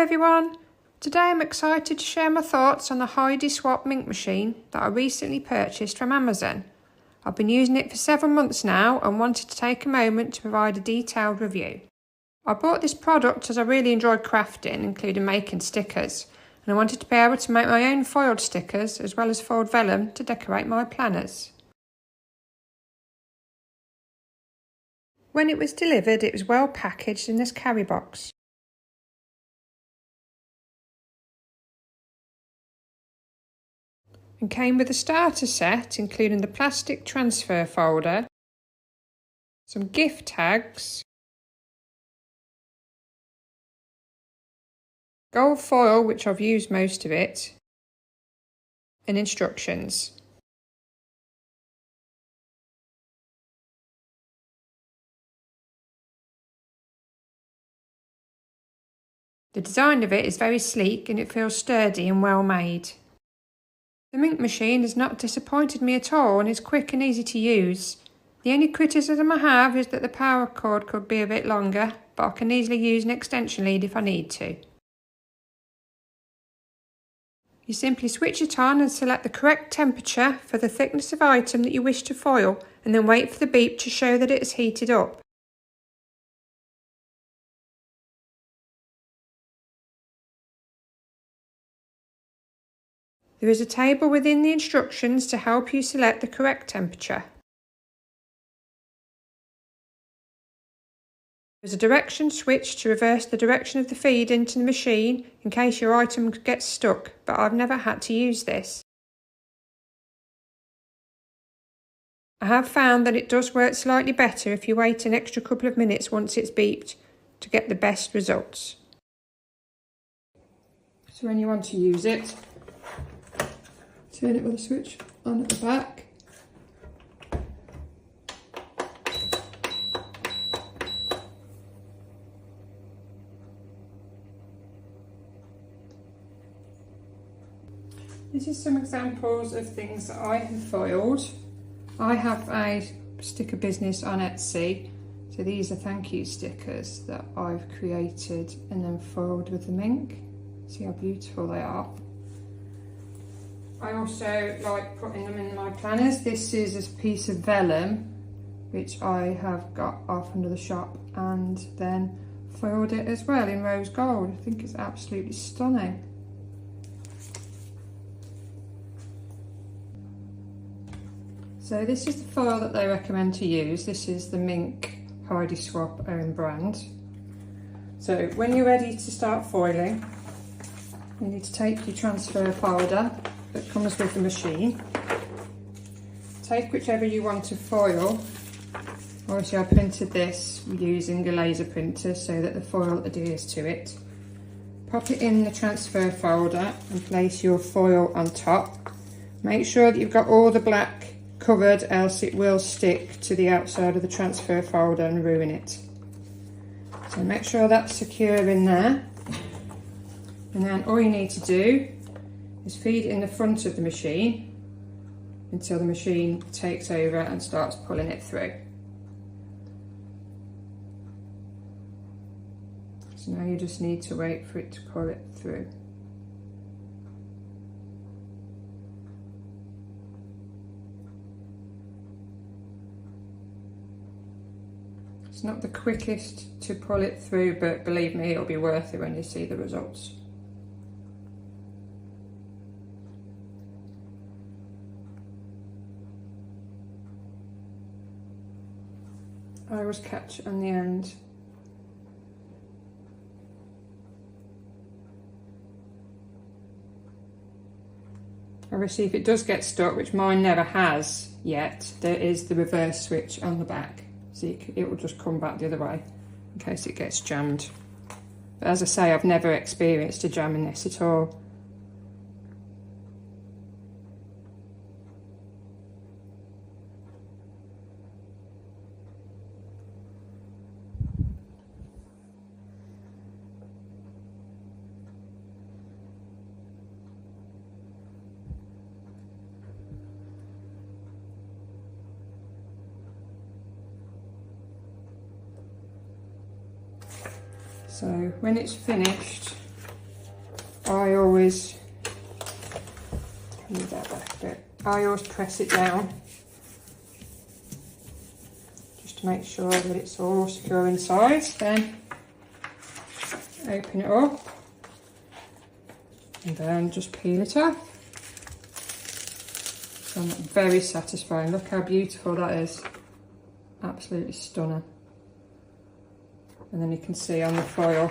everyone! Today I'm excited to share my thoughts on the Heidi Swapp MINC machine that I recently purchased from Amazon. I've been using it for several months now and wanted to take a moment to provide a detailed review. I bought this product as I really enjoyed crafting, including making stickers, and I wanted to be able to make my own foiled stickers as well as foiled vellum to decorate my planners. When it was delivered, it was well packaged in this carry box. And came with a starter set including the plastic transfer folder, some gift tags, gold foil, which I've used most of it, and instructions. The design of it is very sleek and it feels sturdy and well made. The MINC machine has not disappointed me at all and is quick and easy to use. The only criticism I have is that the power cord could be a bit longer, but I can easily use an extension lead if I need to. You simply switch it on and select the correct temperature for the thickness of item that you wish to foil, and then wait for the beep to show that it has heated up. There is a table within the instructions to help you select the correct temperature. There is a direction switch to reverse the direction of the feed into the machine in case your item gets stuck, but I've never had to use this. I have found that it does work slightly better if you wait an extra couple of minutes once it's beeped to get the best results. So when you want to use it, turn it with a switch on at the back. This is some examples of things that I have foiled. I have a sticker business on Etsy, so these are thank you stickers that I've created and then foiled with the MINC. See how beautiful they are. I also like putting them in my planners. This is a piece of vellum which I have got off under the shop and then foiled it as well in rose gold. I think it's absolutely stunning. So this is the foil that they recommend to use. This is the MINC Heidi Swapp own brand. So when you're ready to start foiling, you need to take your transfer folder that comes with the machine. Take whichever you want to foil. Obviously I printed this using a laser printer so that the foil adheres to it. Pop it in the transfer folder and place your foil on top. Make sure that you've got all the black covered, else it will stick to the outside of the transfer folder and ruin it. So make sure that's secure in there. And then all you need to do is feed it in the front of the machine until the machine takes over and starts pulling it through. So now you just need to wait for it to pull it through. It's not the quickest to pull it through, but believe me, it'll be worth it when you see the results. I always catch on the end. Obviously if it does get stuck, which mine never has yet, there is the reverse switch on the back. So it will just come back the other way in case it gets jammed. But as I say, I've never experienced a jam in this at all. So when it's finished, I always move that back a bit. I always press it down just to make sure that it's all secure inside. Then open it up and then just peel it off. And very satisfying. Look how beautiful that is. Absolutely stunning. And then you can see on the foil,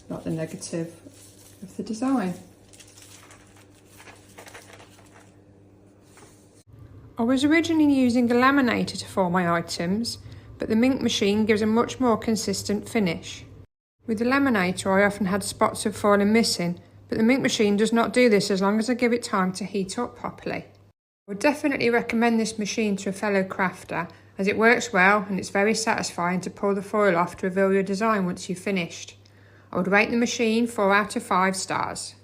not the negative of the design. I was originally using a laminator to form my items, but the Minc machine gives a much more consistent finish. With the laminator I often had spots of foiling missing, but the Minc machine does not do this as long as I give it time to heat up properly. I would definitely recommend this machine to a fellow crafter, as it works well and it's very satisfying to pull the foil off to reveal your design once you've finished. I would rate the machine 4 out of 5 stars.